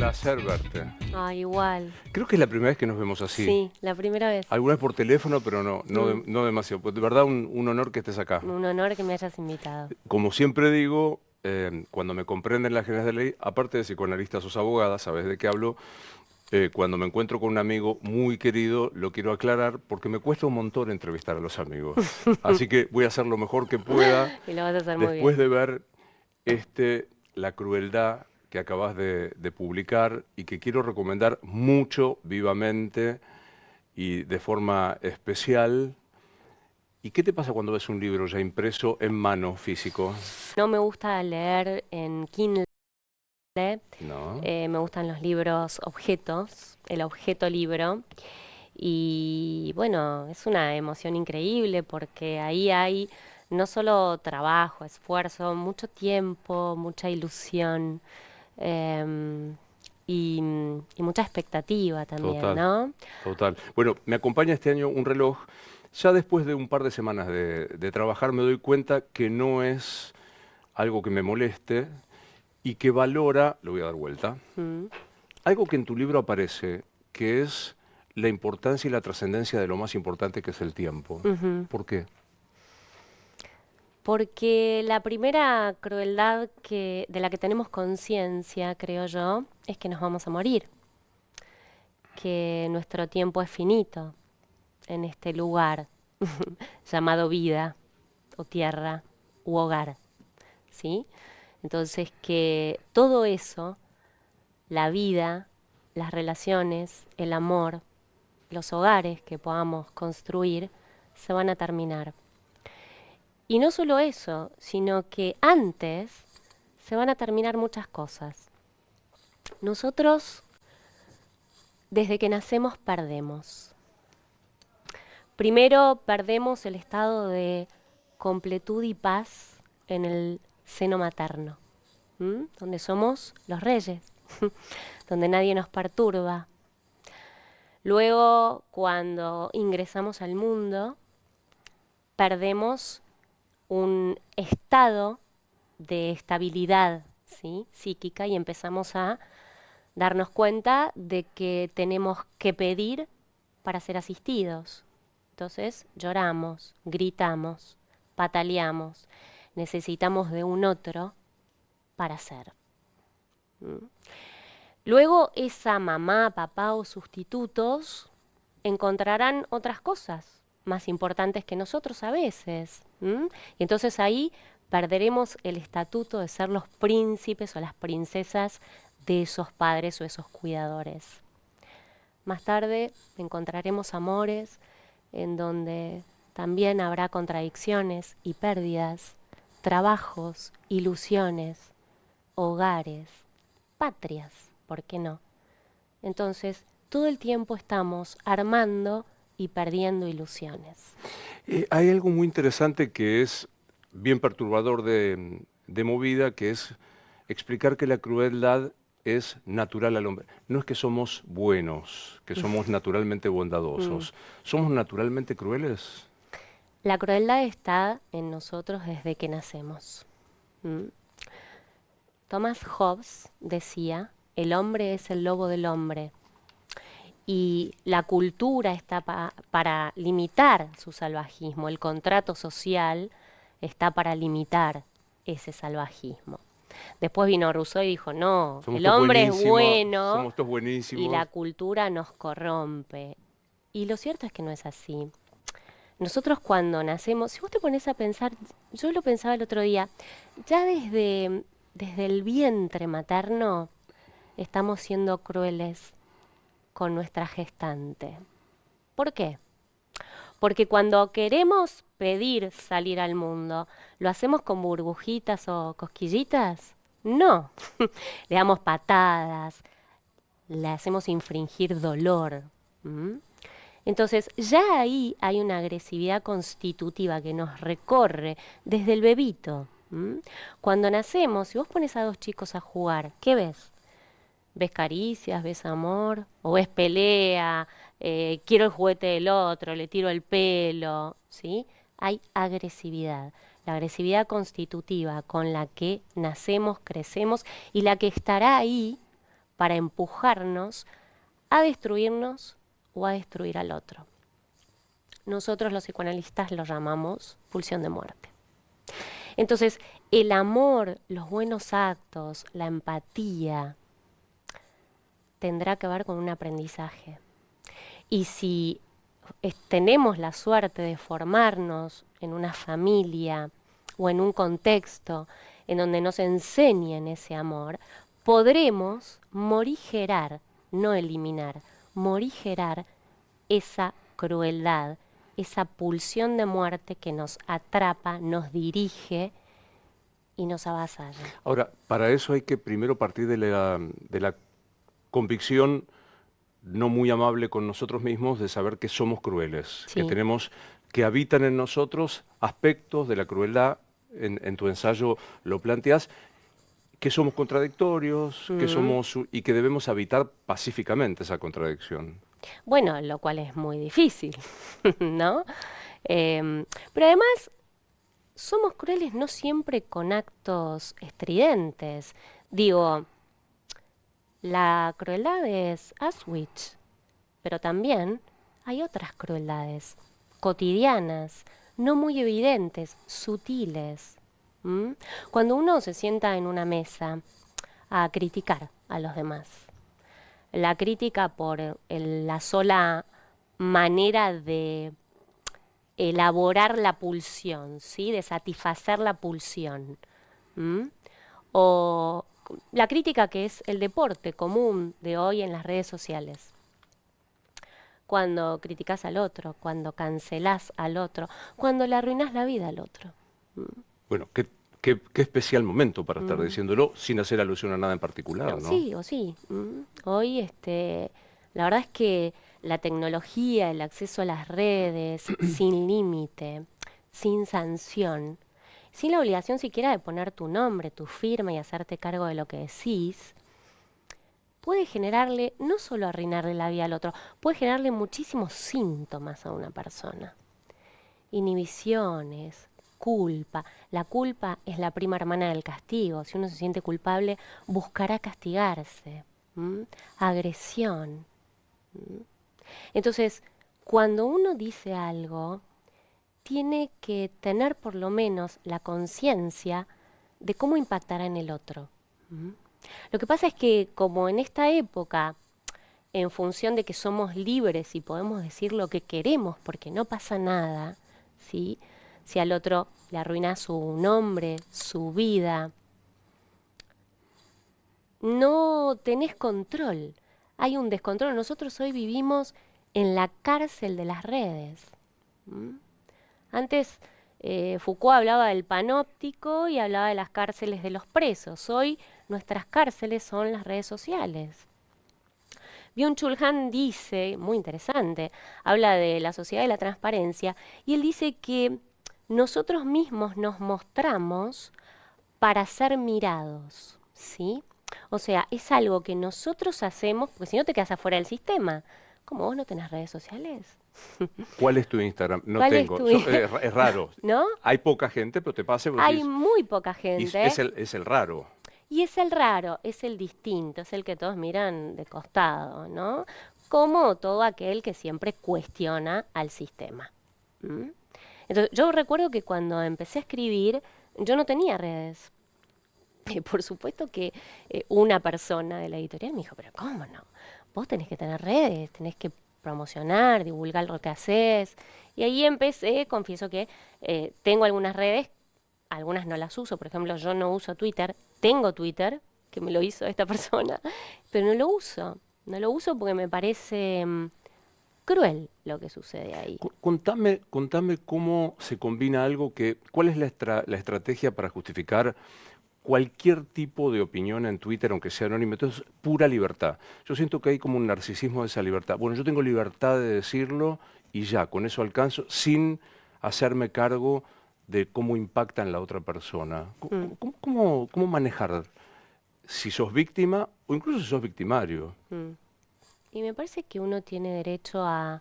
placer verte. Ah, igual. Creo que es la primera vez que nos vemos así. Sí, la primera vez. Alguna vez por teléfono, pero Mm, no demasiado. Pues de verdad un honor que estés acá. un honor que me hayas invitado. Como siempre digo, cuando me comprenden las genes de ley, aparte de psicoanalista sos abogada, sabes de qué hablo. Cuando me encuentro con un amigo muy querido, lo quiero aclarar porque me cuesta un montón entrevistar a los amigos. Así que voy a hacer lo mejor que pueda Y lo vas a hacer muy después bien. de ver La crueldad que acabas de publicar y que quiero recomendar mucho, vivamente y de forma especial. ¿Y qué te pasa cuando ves un libro ya impreso en mano, físico? No me gusta leer en Kindle, ¿No? me gustan los libros objetos, el objeto libro. Y bueno, es una emoción increíble porque ahí hay no solo trabajo, esfuerzo, mucho tiempo, mucha ilusión em, y mucha expectativa también, Total, ¿no? total. Bueno, me acompaña este año un reloj. Ya después de un par de semanas de trabajar me doy cuenta que no es algo que me moleste y que valora, lo voy a dar vuelta, Mm. algo que en tu libro aparece, que es la importancia y la trascendencia de lo más importante que es el tiempo. Ujú. ¿Por qué? Porque la primera crueldad de la que tenemos conciencia, creo yo, es que nos vamos a morir, que nuestro tiempo es finito en este lugar llamado vida o tierra u hogar, ¿sí? Entonces que todo eso, la vida, las relaciones, el amor, los hogares que podamos construir, se van a terminar. Y no solo eso, sino que antes se van a terminar muchas cosas. Nosotros, desde que nacemos, perdemos. Primero, perdemos el estado de completud y paz en el seno materno, donde somos los reyes, donde nadie nos perturba. Luego, cuando ingresamos al mundo, perdemos un estado de estabilidad, ¿sí?, psíquica, y empezamos a darnos cuenta de que tenemos que pedir para ser asistidos. Entonces lloramos, gritamos, pataleamos, necesitamos de un otro para ser. ¿Mm? Luego esa mamá, papá o sustitutos encontrarán otras cosas más importantes que nosotros a veces. Y entonces ahí perderemos el estatuto de ser los príncipes o las princesas de esos padres o esos cuidadores. Más tarde encontraremos amores en donde también habrá contradicciones y pérdidas, trabajos, ilusiones, hogares, patrias, ¿por qué no? Entonces, todo el tiempo estamos armando y perdiendo ilusiones. Hay algo muy interesante que es bien perturbador de movida, que es explicar que la crueldad es natural al hombre. No es que somos buenos, que somos naturalmente Mm. bondadosos. ¿Somos naturalmente crueles? La crueldad está en nosotros desde que nacemos. ¿Mm? Thomas Hobbes decía, el hombre es el lobo del hombre. Y la cultura está para limitar su salvajismo, el contrato social está para limitar ese salvajismo. Después vino Rousseau y dijo, no, Somos el todos hombre es buenísimos, bueno somos todos y la buenísimos. cultura nos corrompe. Y lo cierto es que no es así. Nosotros cuando nacemos, si vos te pones a pensar, yo lo pensaba el otro día, ya desde el vientre materno estamos siendo crueles con nuestra gestante. ¿Por qué? Porque cuando queremos pedir salir al mundo, ¿lo hacemos con burbujitas o cosquillitas? No. Le damos patadas, le hacemos infringir dolor. ¿M? Entonces, ya ahí hay una agresividad constitutiva que nos recorre desde el bebito. ¿M? Cuando nacemos, si vos pones a dos chicos a jugar, ¿qué ves? ¿Ves caricias, ves amor? ¿O ves pelea? Quiero el juguete del otro, le tiro el pelo, ¿sí? Hay agresividad. La agresividad constitutiva con la que nacemos, crecemos y la que estará ahí para empujarnos a destruirnos o a destruir al otro. Nosotros los psicoanalistas lo llamamos pulsión de muerte. Entonces, el amor, los buenos actos, la empatía, tendrá que ver con un aprendizaje. Y si tenemos la suerte de formarnos en una familia o en un contexto en donde nos enseñen ese amor, podremos morigerar, no eliminar, morigerar esa crueldad, esa pulsión de muerte que nos atrapa, nos dirige y nos avasalla. Ahora, para eso hay que primero partir de la convicción no muy amable con nosotros mismos de saber que somos crueles, Sí. que habitan en nosotros aspectos de la crueldad, en tu ensayo lo planteas, que somos contradictorios, y que debemos habitar pacíficamente esa contradicción. Bueno, lo cual es muy difícil, ¿no? Pero además, somos crueles no siempre con actos estridentes. Digo, la crueldad es Auschwitz, pero también hay otras crueldades cotidianas, no muy evidentes, sutiles. ¿Mm? Cuando uno se sienta en una mesa a criticar a los demás, la crítica por la sola manera de elaborar la pulsión, ¿sí? De satisfacer la pulsión. ¿Mm? O la crítica que es el deporte común de hoy en las redes sociales. Cuando criticas al otro, cuando cancelás al otro, cuando le arruinás la vida al otro. Bueno, qué especial momento para estar diciéndolo sin hacer alusión a nada en particular, ¿no? Sí, o sí. Hoy, la verdad es que la tecnología, el acceso a las redes, sin límite, sin sanción, sin la obligación siquiera de poner tu nombre, tu firma y hacerte cargo de lo que decís, puede generarle, no solo arruinarle la vida al otro, puede generarle muchísimos síntomas a una persona. Inhibiciones, culpa. La culpa es la prima hermana del castigo. Si uno se siente culpable, buscará castigarse. Agresión. Entonces, cuando uno dice algo, tiene que tener por lo menos la conciencia de cómo impactará en el otro. Lo que pasa es que como en esta época, en función de que somos libres y podemos decir lo que queremos porque no pasa nada, ¿sí? Si al otro le arruina su nombre, su vida, no tenés control. Hay un descontrol. Nosotros hoy vivimos en la cárcel de las redes. Antes Foucault hablaba del panóptico y hablaba de las cárceles de los presos. Hoy nuestras cárceles son las redes sociales. Byung-Chul Han dice, muy interesante, habla de la sociedad de la transparencia, y él dice que nosotros mismos nos mostramos para ser mirados, ¿sí? O sea, es algo que nosotros hacemos, porque si no te quedas afuera del sistema. ¿Cómo vos no tenés redes sociales? ¿Cuál es tu Instagram? No ¿Cuál es tengo. tu Es raro. ¿No? Hay poca gente, pero te pasa. Hay muy poca Y gente. es el raro. Y es el raro, es el distinto, es el que todos miran de costado, ¿no? Como todo aquel que siempre cuestiona al sistema. Entonces, yo recuerdo que cuando empecé a escribir, yo no tenía redes. Y por supuesto que una persona de la editorial me dijo, pero ¿cómo no? Vos tenés que tener redes, tenés que promocionar, divulgar lo que haces. Y ahí empecé, confieso que tengo algunas redes, algunas no las uso. Por ejemplo, yo no uso Twitter, tengo Twitter, que me lo hizo esta persona, pero no lo uso. No lo uso porque me parece cruel lo que sucede ahí. Contame cómo se combina algo ¿cuál es la estrategia para justificar cualquier tipo de opinión en Twitter, aunque sea anónimo? Entonces, pura libertad. Yo siento que hay como un narcisismo de esa libertad. Bueno, yo tengo libertad de decirlo y ya, con eso alcanzo, sin hacerme cargo de cómo impacta en la otra persona. ¿Cómo manejar si sos víctima o incluso si sos victimario? Y me parece que uno tiene derecho a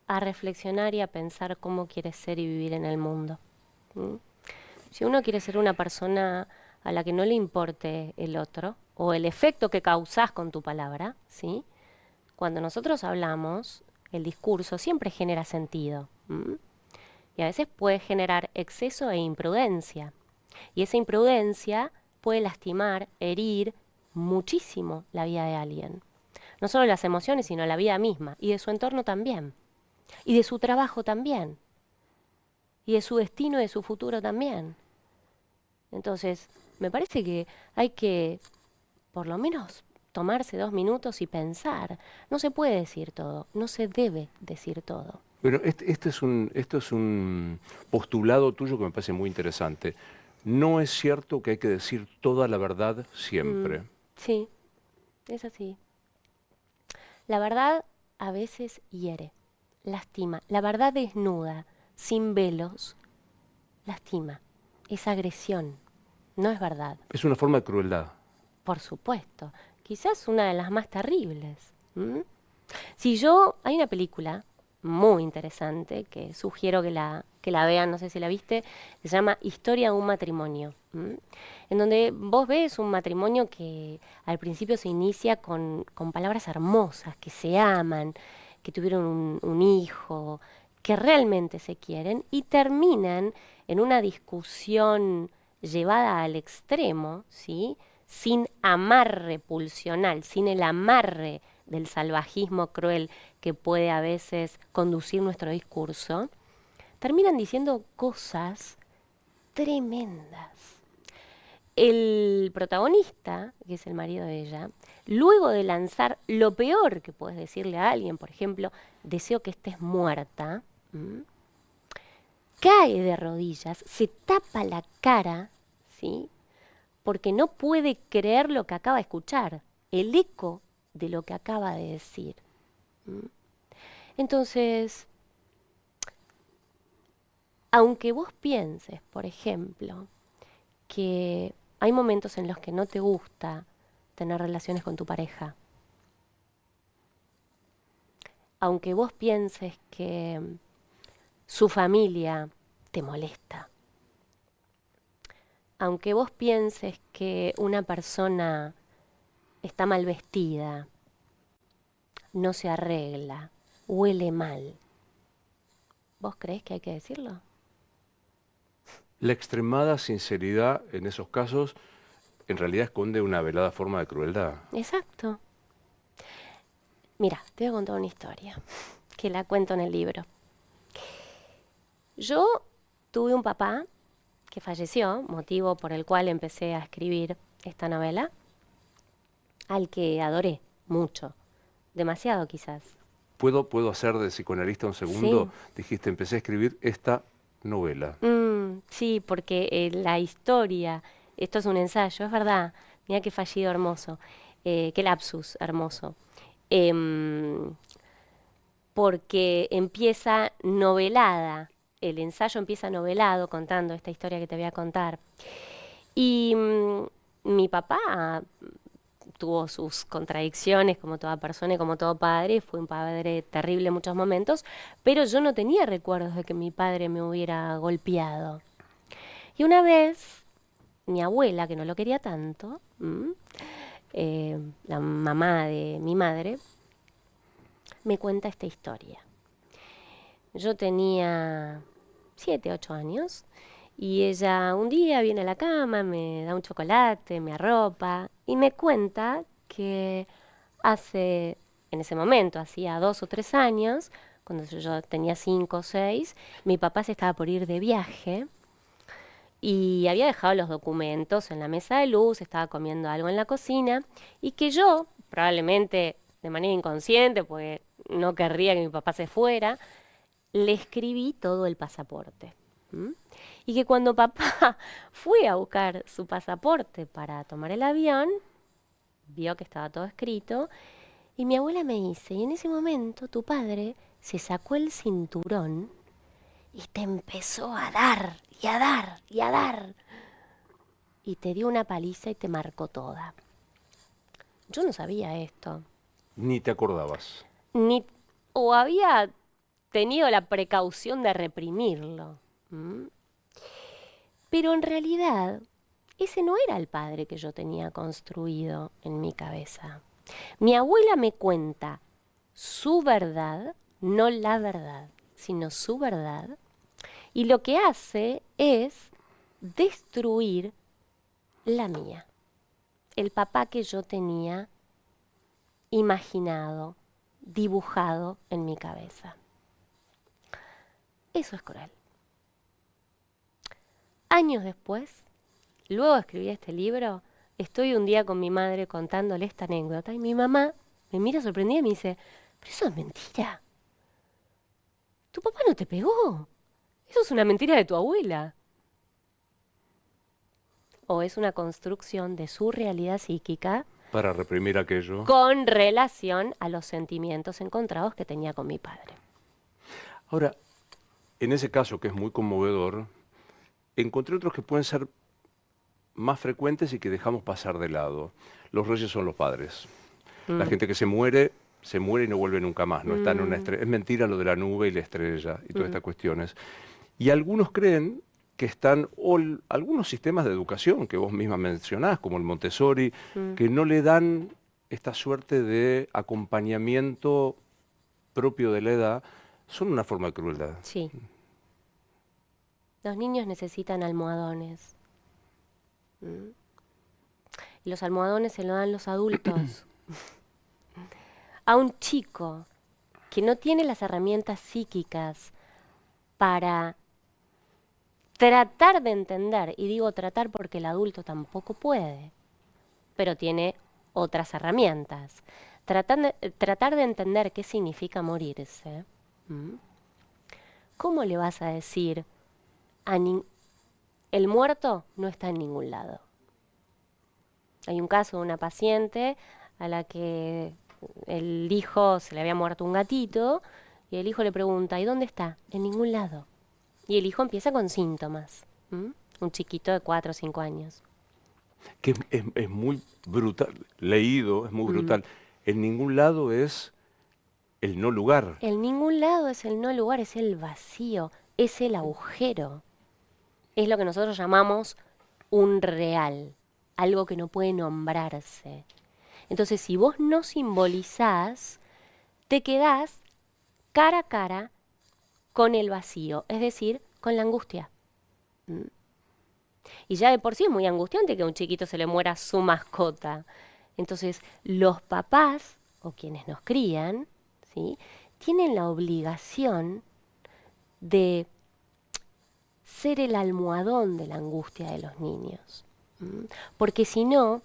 reflexionar y a pensar cómo quiere ser y vivir en el mundo. Si uno quiere ser una persona a la que no le importe el otro o el efecto que causás con tu palabra, ¿sí? Cuando nosotros hablamos, el discurso siempre genera sentido. ¿M? Y a veces puede generar exceso e imprudencia. Y esa imprudencia puede lastimar, herir muchísimo la vida de alguien. No solo las emociones, sino la vida misma. Y de su entorno también. Y de su trabajo también. Y de su destino y de su futuro también. Entonces, me parece que hay que, por lo menos, tomarse 2 minutos y pensar. No se puede decir todo, no se debe decir todo. Pero esto es un postulado tuyo que me parece muy interesante. No es cierto que hay que decir toda la verdad siempre. Sí, es así. La verdad a veces hiere, lastima. La verdad desnuda, sin velos, lastima. Es agresión, no es verdad. Es una forma de crueldad. Por supuesto, quizás una de las más terribles. Hay una película muy interesante que sugiero que la vean, no sé si la viste, se llama Historia de un matrimonio, en donde vos ves un matrimonio que al principio se inicia con palabras hermosas, que se aman, que tuvieron un hijo, que realmente se quieren y terminan en una discusión llevada al extremo, ¿sí? Sin amarre pulsional, sin el amarre del salvajismo cruel que puede a veces conducir nuestro discurso, terminan diciendo cosas tremendas. El protagonista, que es el marido de ella, luego de lanzar lo peor que puedes decirle a alguien, por ejemplo, deseo que estés muerta, cae de rodillas, se tapa la cara, ¿sí? Porque no puede creer lo que acaba de escuchar, el eco de lo que acaba de decir. Entonces, aunque vos pienses, por ejemplo, que hay momentos en los que no te gusta tener relaciones con tu pareja, aunque vos pienses que su familia te molesta, aunque vos pienses que una persona está mal vestida, no se arregla, huele mal, ¿vos creés que hay que decirlo? La extremada sinceridad en esos casos en realidad esconde una velada forma de crueldad. Exacto. Mira, te voy a contar una historia que la cuento en el libro. Yo tuve un papá que falleció, motivo por el cual empecé a escribir esta novela, al que adoré mucho, demasiado quizás. ¿Puedo hacer de psicoanalista un segundo? Sí, Dijiste, empecé a escribir esta novela. sí, porque la historia, esto es un ensayo, es verdad, mira qué fallido hermoso, qué lapsus hermoso. Em, Porque empieza novelada, el ensayo empieza novelado contando esta historia que te voy a contar. Y mi papá tuvo sus contradicciones como toda persona y como todo padre, fue un padre terrible en muchos momentos, pero yo no tenía recuerdos de que mi padre me hubiera golpeado. Y una vez, mi abuela, que no lo quería tanto, la mamá de mi madre, me cuenta esta historia. Yo tenía 7, 8 años y ella un día viene a la cama, me da un chocolate, me arropa y me cuenta que en ese momento, hacía 2 o 3 años, cuando yo tenía 5 o 6, mi papá se estaba por ir de viaje y había dejado los documentos en la mesa de luz, estaba comiendo algo en la cocina y que yo, probablemente de manera inconsciente, porque no querría que mi papá se fuera, le escribí todo el pasaporte. Y que cuando papá fue a buscar su pasaporte para tomar el avión, vio que estaba todo escrito, y mi abuela me dice, y en ese momento tu padre se sacó el cinturón y te empezó a dar, y a dar, y a dar, y te dio una paliza y te marcó toda. Yo no sabía esto, Ni te acordabas. ni o había tenido la precaución de reprimirlo. Pero en realidad, ese no era el padre que yo tenía construido en mi cabeza. Mi abuela me cuenta su verdad, no la verdad, sino su verdad, y lo que hace es destruir la mía, el papá que yo tenía imaginado, dibujado en mi cabeza. Eso es cruel. Años después, luego de escribir este libro, estoy un día con mi madre contándole esta anécdota y mi mamá me mira sorprendida y me dice, pero eso es mentira. Tu papá no te pegó. Eso es una mentira de tu abuela. O es una construcción de su realidad psíquica Para reprimir aquello. con relación a los sentimientos encontrados que tenía con mi padre. Ahora, en ese caso, que es muy conmovedor, encontré otros que pueden ser más frecuentes y que dejamos pasar de lado. Los reyes son los padres. La gente que se muere y no vuelve nunca más. No está en una estrella. Es mentira lo de la nube y la estrella y todas estas cuestiones. Y algunos creen que están, algunos sistemas de educación que vos misma mencionás, como el Montessori, que no le dan esta suerte de acompañamiento propio de la edad, son una forma de crueldad. Sí. Los niños necesitan almohadones. Y los almohadones se lo dan los adultos. A un chico que no tiene las herramientas psíquicas para tratar de entender, y digo tratar porque el adulto tampoco puede, pero tiene otras herramientas. Tratar de entender qué significa morirse. ¿Cómo le vas a decir el muerto no está en ningún lado? Hay un caso de una paciente a la que el hijo se le había muerto un gatito y el hijo le pregunta, ¿y dónde está? En ningún lado. Y el hijo empieza con síntomas. Un chiquito de 4 o 5 años. Que es muy brutal, leído, es muy brutal. En ningún lado es el no lugar. En ningún lado es el no lugar, es el vacío, es el agujero. Es lo que nosotros llamamos un real, algo que no puede nombrarse. Entonces, si vos no simbolizás, te quedás cara a cara con el vacío, es decir, con la angustia. Y ya de por sí es muy angustiante que a un chiquito se le muera su mascota. Entonces, los papás, o quienes nos crían, ¿sí?, tienen la obligación de ser el almohadón de la angustia de los niños. Porque si no,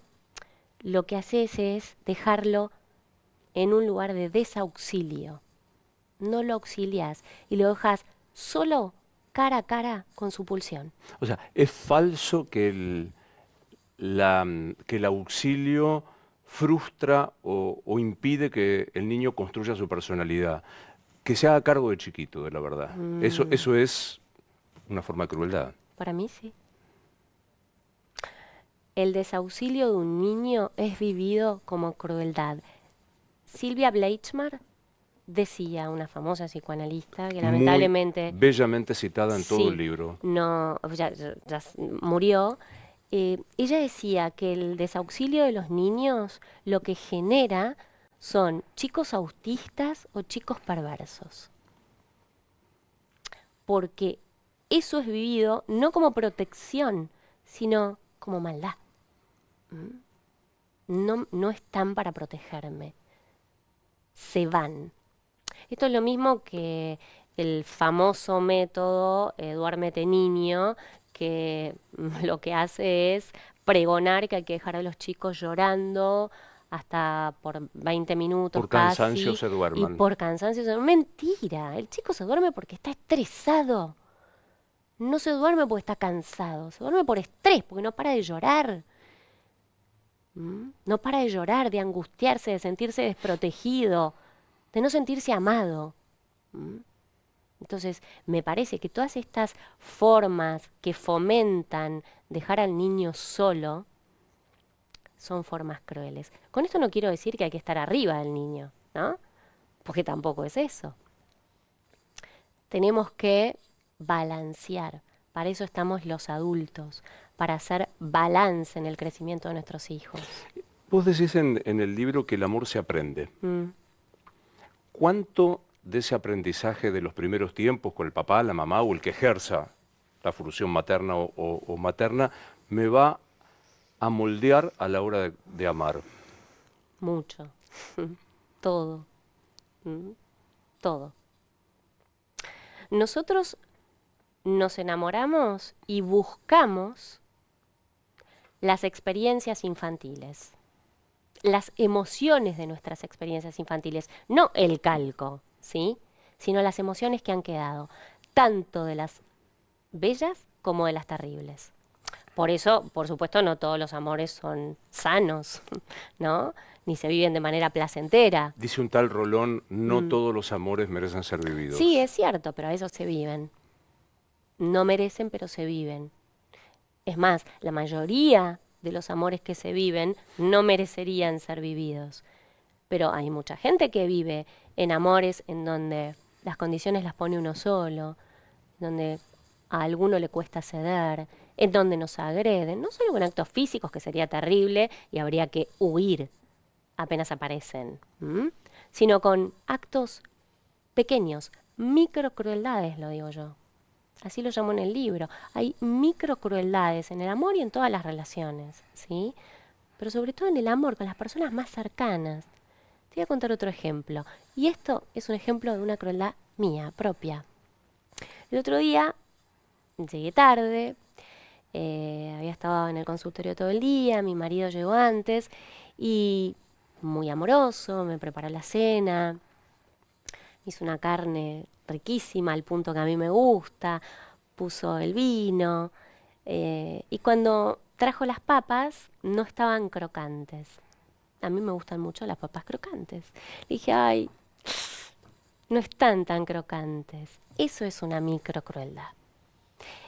lo que haces es dejarlo en un lugar de desauxilio. No lo auxilias y lo dejas solo cara a cara con su pulsión. O sea, es falso que el auxilio frustra o impide que el niño construya su personalidad. Que se haga cargo de chiquito, de la verdad. Eso es una forma de crueldad. Para mí sí. El desauxilio de un niño es vivido como crueldad. Silvia Bleichmar decía, una famosa psicoanalista, que lamentablemente... Muy bellamente citada en todo sí, el libro. No, ya murió. Ella decía que el desauxilio de los niños lo que genera son chicos autistas o chicos perversos. Porque eso es vivido no como protección, sino como maldad. No están para protegerme. Se van. Esto es lo mismo que el famoso método Duérmete niño, que lo que hace es pregonar que hay que dejar a los chicos llorando hasta por 20 minutos por cansancio casi, se duerman. y por cansancio se duerman. Mentira, el chico se duerme porque está estresado. No se duerme porque está cansado, se duerme por estrés, porque no para de llorar. No para de llorar, de angustiarse, de sentirse desprotegido, de no sentirse amado. Entonces, me parece que todas estas formas que fomentan dejar al niño solo son formas crueles. Con esto no quiero decir que hay que estar arriba del niño, ¿no? Porque tampoco es eso. Tenemos que balancear. Para eso estamos los adultos, para hacer balance en el crecimiento de nuestros hijos. Vos decís en el libro que el amor se aprende. Mm. ¿Cuánto de ese aprendizaje de los primeros tiempos con el papá, la mamá o el que ejerza la función materna o materna me va a moldear a la hora de amar? Mucho. Todo. Mm. Todo. Nosotros nos enamoramos y buscamos las experiencias infantiles, las emociones de nuestras experiencias infantiles, no el calco, ¿sí? Sino las emociones que han quedado, tanto de las bellas como de las terribles. Por eso, por supuesto, no todos los amores son sanos, ¿no? Ni se viven de manera placentera. Dice un tal Rolón, no todos los amores merecen ser vividos. Sí, es cierto, pero a eso se viven. No merecen, pero se viven. Es más, la mayoría de los amores que se viven no merecerían ser vividos. Pero hay mucha gente que vive en amores en donde las condiciones las pone uno solo, donde a alguno le cuesta ceder, en donde nos agreden, no solo con actos físicos, que sería terrible y habría que huir apenas aparecen, sino con actos pequeños, microcrueldades, lo digo yo. Así lo llamo en el libro. Hay microcrueldades en el amor y en todas las relaciones, ¿sí? Pero sobre todo en el amor, con las personas más cercanas. Te voy a contar otro ejemplo. Y esto es un ejemplo de una crueldad mía, propia. El otro día llegué tarde, había estado en el consultorio todo el día, mi marido llegó antes y muy amoroso, me preparó la cena, hizo una carne riquísima al punto que a mí me gusta, puso el vino y cuando trajo las papas no estaban crocantes. A mí me gustan mucho las papas crocantes. Le dije, ay, no están tan crocantes. Eso es una microcrueldad.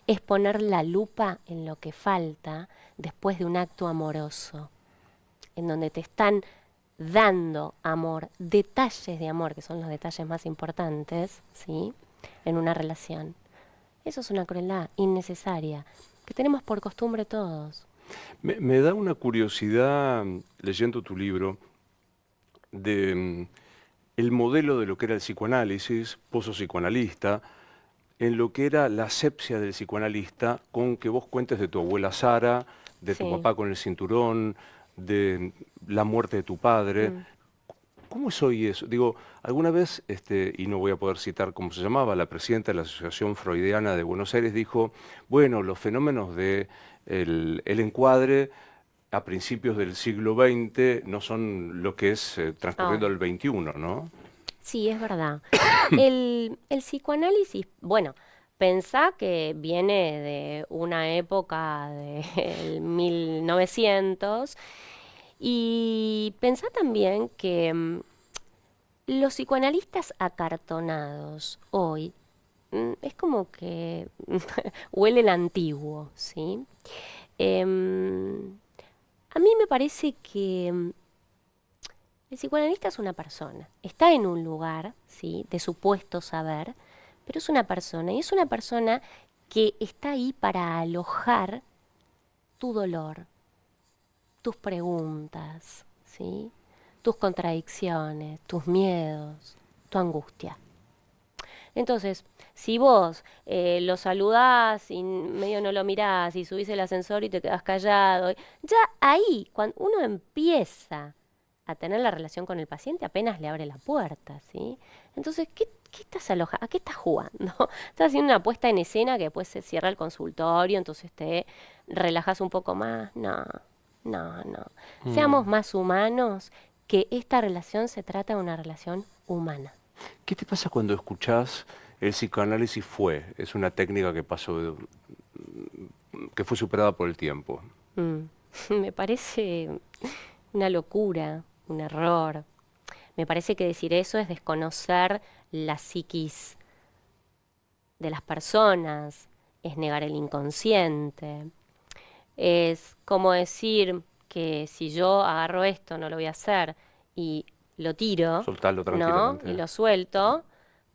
Es poner la lupa en lo que falta después de un acto amoroso, en donde te están dando amor, detalles de amor, que son los detalles más importantes, ¿sí? En una relación. Eso es una crueldad innecesaria, que tenemos por costumbre todos. Me da una curiosidad, leyendo tu libro, de el modelo de lo que era el psicoanálisis, vos sos psicoanalista, en lo que era la asepsia del psicoanalista, con que vos cuentes de tu abuela Sara, de tu Sí. papá con el cinturón, de la muerte de tu padre. ¿Cómo es hoy eso? Digo, alguna vez, y no voy a poder citar cómo se llamaba, la presidenta de la Asociación Freudiana de Buenos Aires dijo, bueno, los fenómenos de el encuadre a principios del siglo XX no son lo que es transcurriendo Ahora. el XXI, ¿no? Sí, es verdad. El psicoanálisis, bueno, pensá que viene de una época del 1900 y pensá también que los psicoanalistas acartonados hoy es como que huelen antiguo, ¿sí? A mí me parece que el psicoanalista es una persona, está en un lugar, ¿sí? De supuesto saber, pero es una persona y es una persona que está ahí para alojar tu dolor, tus preguntas, ¿sí? Tus contradicciones, tus miedos, tu angustia. Entonces, si vos lo saludás y medio no lo mirás y subís el ascensor y te quedás callado, ya ahí, cuando uno empieza a tener la relación con el paciente, apenas le abre la puerta, ¿sí? Entonces, ¿qué estás alojando? ¿A qué estás jugando? Estás haciendo una puesta en escena que después se cierra el consultorio, entonces te relajas un poco más. No, no, no. Seamos más humanos, que esta relación se trata de una relación humana. ¿Qué te pasa cuando escuchás el psicoanálisis es una técnica que pasó, que fue superada por el tiempo? Me parece una locura, un error. Me parece que decir eso es desconocer la psiquis de las personas, es negar el inconsciente, es como decir que si yo agarro esto no lo voy a hacer y lo tiro, Soltarlo ¿no? tranquilamente. Y lo suelto,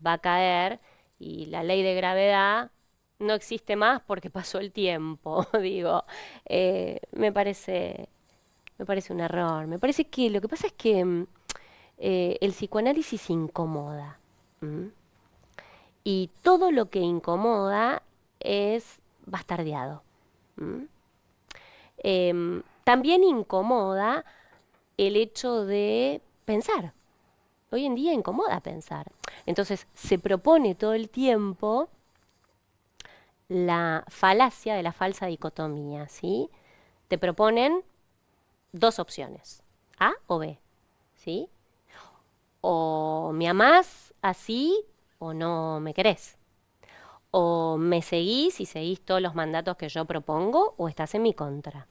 va a caer y la ley de gravedad no existe más porque pasó el tiempo, digo. Me parece un error. Me parece que lo que pasa es que el psicoanálisis incomoda. ¿M? Y todo lo que incomoda es bastardeado. ¿M? También incomoda el hecho de pensar. Hoy en día incomoda pensar. Entonces se propone todo el tiempo la falacia de la falsa dicotomía, ¿sí? Te proponen dos opciones, A o B, ¿sí? O me amás así o no me querés. O me seguís y seguís todos los mandatos que yo propongo o estás en mi contra.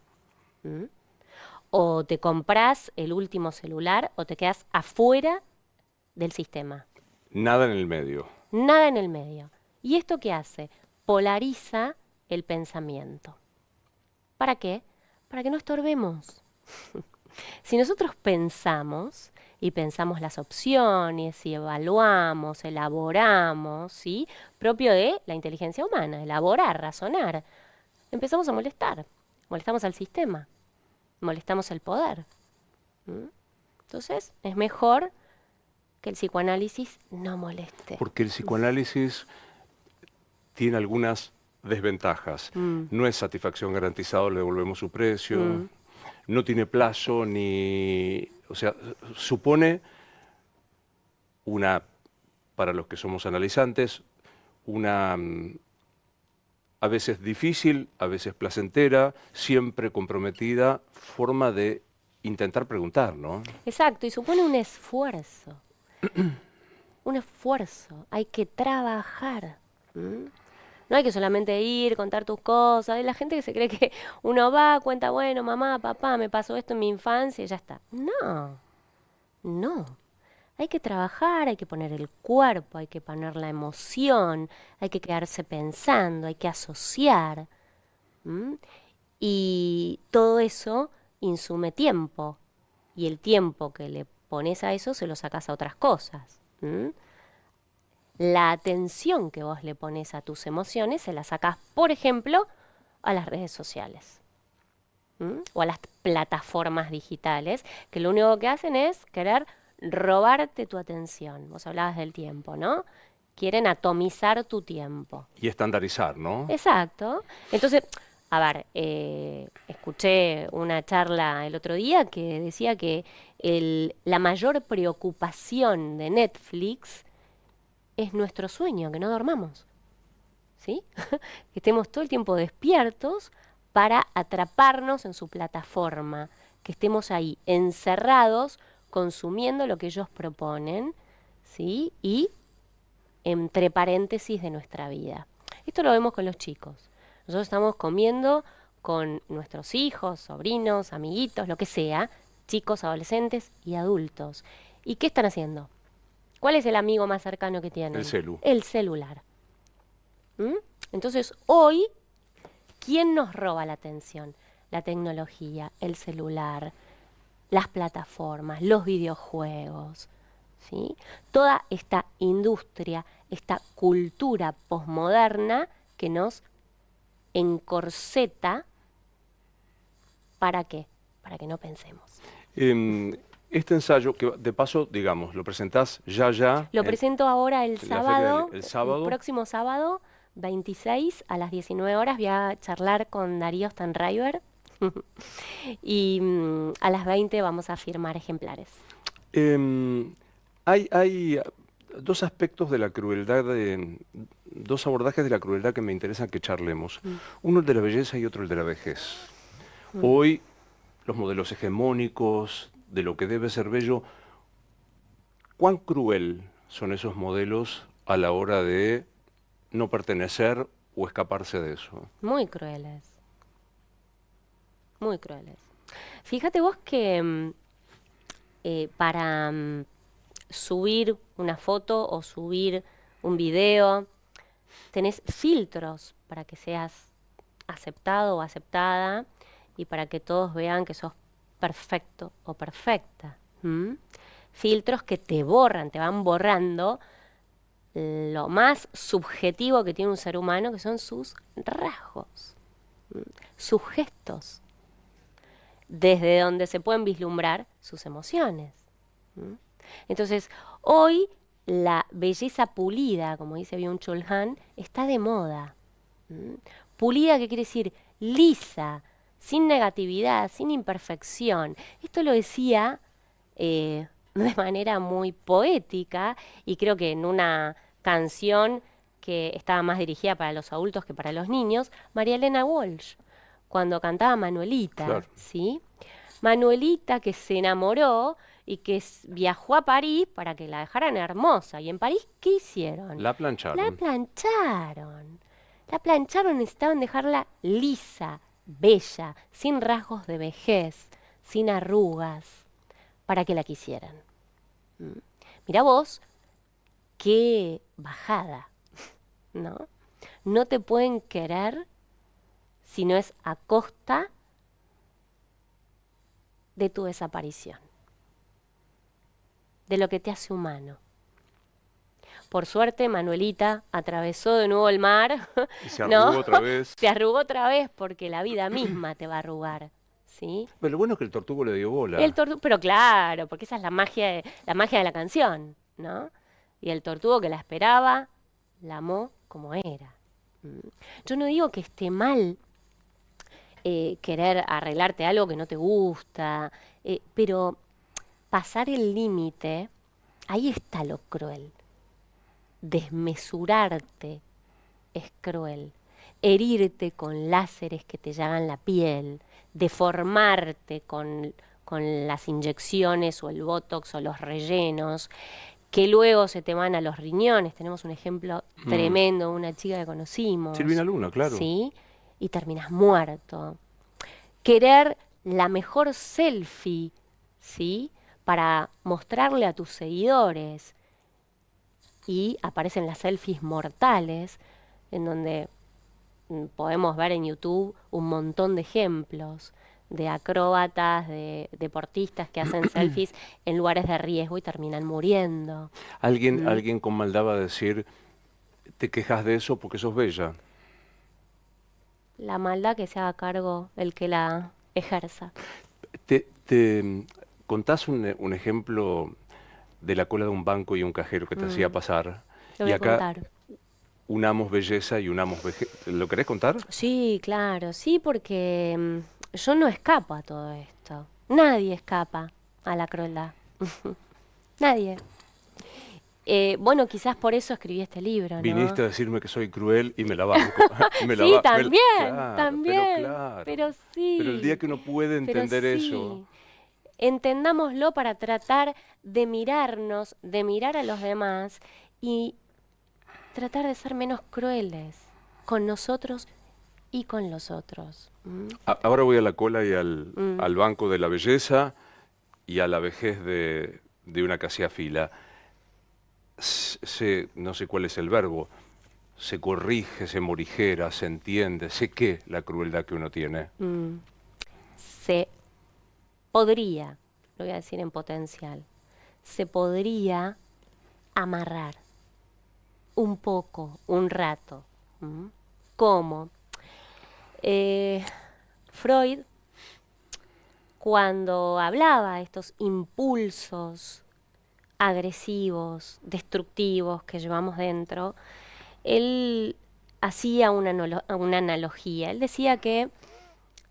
¿Mm? O te comprás el último celular o te quedas afuera del sistema. Nada en el medio. Nada en el medio. ¿Y esto qué hace? Polariza el pensamiento. ¿Para qué? Para que no estorbemos. Si nosotros pensamos y pensamos las opciones y evaluamos, elaboramos, ¿sí? Propio de la inteligencia humana, elaborar, razonar, empezamos a molestar. Molestamos al sistema, molestamos el poder. ¿Mm? Entonces, es mejor que el psicoanálisis no moleste. Porque el psicoanálisis tiene algunas desventajas. Mm, No es satisfacción garantizada, le devolvemos su precio. mm. No tiene plazo ni... O sea, supone una, para los que somos analizantes, una a veces difícil, a veces placentera, siempre comprometida forma de intentar preguntar, ¿no? Exacto, y supone un esfuerzo. Un esfuerzo. Hay que trabajar. ¿M? No hay que solamente ir, contar tus cosas. Hay la gente que se cree que uno va, cuenta, bueno, mamá, papá, me pasó esto en mi infancia y ya está. No, no. Hay que trabajar, hay que poner el cuerpo, hay que poner la emoción, hay que quedarse pensando, hay que asociar. ¿M? Y todo eso insume tiempo. Y el tiempo que le pones a eso se lo sacas a otras cosas. ¿M? La atención que vos le pones a tus emociones se la sacás, por ejemplo, a las redes sociales. ¿M? O a las plataformas digitales, que lo único que hacen es querer robarte tu atención. Vos hablabas del tiempo, ¿no? Quieren atomizar tu tiempo. Y estandarizar, ¿no? Exacto. Entonces, a ver, escuché una charla el otro día que decía que la mayor preocupación de Netflix es nuestro sueño, que no dormamos, ¿sí? Que estemos todo el tiempo despiertos para atraparnos en su plataforma, que estemos ahí encerrados consumiendo lo que ellos proponen, ¿sí? Y entre paréntesis de nuestra vida. Esto lo vemos con los chicos. Nosotros estamos comiendo con nuestros hijos, sobrinos, amiguitos, lo que sea, chicos, adolescentes y adultos. ¿Y qué están haciendo? ¿Cuál es el amigo más cercano que El tienen? celu. El celular. ¿Mm? Entonces, hoy, ¿quién nos roba la atención? La tecnología, el celular, las plataformas, los videojuegos, ¿sí? Toda esta industria, esta cultura posmoderna que nos encorseta, ¿para qué? Para que no pensemos. Em, este ensayo, que de paso, digamos, lo presentás ya Lo presento ahora el en la feria sábado, el el sábado. próximo sábado, 26 a las 19 horas. Voy a charlar con Darío Stanraiver y a las 20 vamos a firmar ejemplares. Em, hay dos aspectos de la crueldad, dos abordajes de la crueldad que me interesan que charlemos. Mm, Uno el de la belleza y otro el de la vejez. mm. Hoy, los modelos hegemónicos de lo que debe ser bello, ¿cuán cruel son esos modelos a la hora de no pertenecer o escaparse de eso? Muy crueles, muy crueles. Fíjate vos que para subir una foto o subir un video, tenés filtros para que seas aceptado o aceptada y para que todos vean que sos perfecto o perfecta. ¿M? Filtros que te borran, te van borrando lo más subjetivo que tiene un ser humano, que son sus rasgos, sus gestos, desde donde se pueden vislumbrar sus emociones. Entonces, hoy la belleza pulida, como dice Byung-Chul Han, está de moda. Pulida, ¿qué quiere decir? Lisa, sin negatividad, sin imperfección. Esto lo decía de manera muy poética y creo que en una canción que estaba más dirigida para los adultos que para los niños, María Elena Walsh, cuando cantaba Manuelita, Claro. ¿sí? Manuelita que se enamoró y que viajó a París para que la dejaran hermosa. ¿Y en París qué hicieron? La La plancharon. plancharon. La plancharon, necesitaban dejarla lisa, bella, sin rasgos de vejez, sin arrugas, para que la quisieran. Mira vos, qué bajada, ¿no? No te pueden querer si no es a costa de tu desaparición, de lo que te hace humano. Por suerte, Manuelita atravesó de nuevo el mar, Y se ¿no? arrugó otra vez. Se arrugó otra vez porque la vida misma te va a arrugar, ¿sí? Pero lo bueno es que el tortugo le dio bola. Pero claro, porque esa es la magia de la canción, ¿no? Y el tortugo que la esperaba, la amó como era. Yo no digo que esté mal querer arreglarte algo que no te gusta, pero pasar el límite, ahí está lo cruel. Desmesurarte es cruel. Herirte con láseres que te llagan la piel, deformarte con las inyecciones o el botox o los rellenos, que luego se te van a los riñones. Tenemos un ejemplo tremendo, una chica que conocimos. Silvina Luna, claro. ¿Sí? Y terminas muerto. Querer la mejor selfie, ¿sí? Para mostrarle a tus seguidores. Y aparecen las selfies mortales, en donde podemos ver en YouTube un montón de ejemplos de acróbatas, de deportistas que hacen selfies en lugares de riesgo y terminan muriendo. Alguien con maldad va a decir, te quejas de eso porque sos bella. La maldad que se haga cargo el que la ejerza. Te contás un ejemplo de la cola de un banco y un cajero que te hacía pasar. Lo Y voy a acá contar. unamos belleza y unamos vejez. ¿Lo querés contar? Sí, claro, sí, porque yo no escapo a todo esto. Nadie escapa a la crueldad. Nadie. Bueno, quizás por eso escribí este libro, ¿no? Viniste a decirme que soy cruel y me la banco. Sí, también, claro, también. Pero claro. Pero sí. Pero el día que uno puede Pero entender sí. eso, Entendámoslo para tratar de mirarnos, de mirar a los demás y tratar de ser menos crueles con nosotros y con los otros. ahora voy a la cola y al banco de la belleza y a la vejez de una que hacía fila. No sé cuál es el verbo, se corrige, se morigera, se entiende, sé qué la crueldad que uno tiene. Se podría, lo voy a decir en potencial, se podría amarrar un poco, un rato. ¿Cómo? Freud, cuando hablaba de estos impulsos agresivos, destructivos que llevamos dentro, él hacía una analogía. Él decía que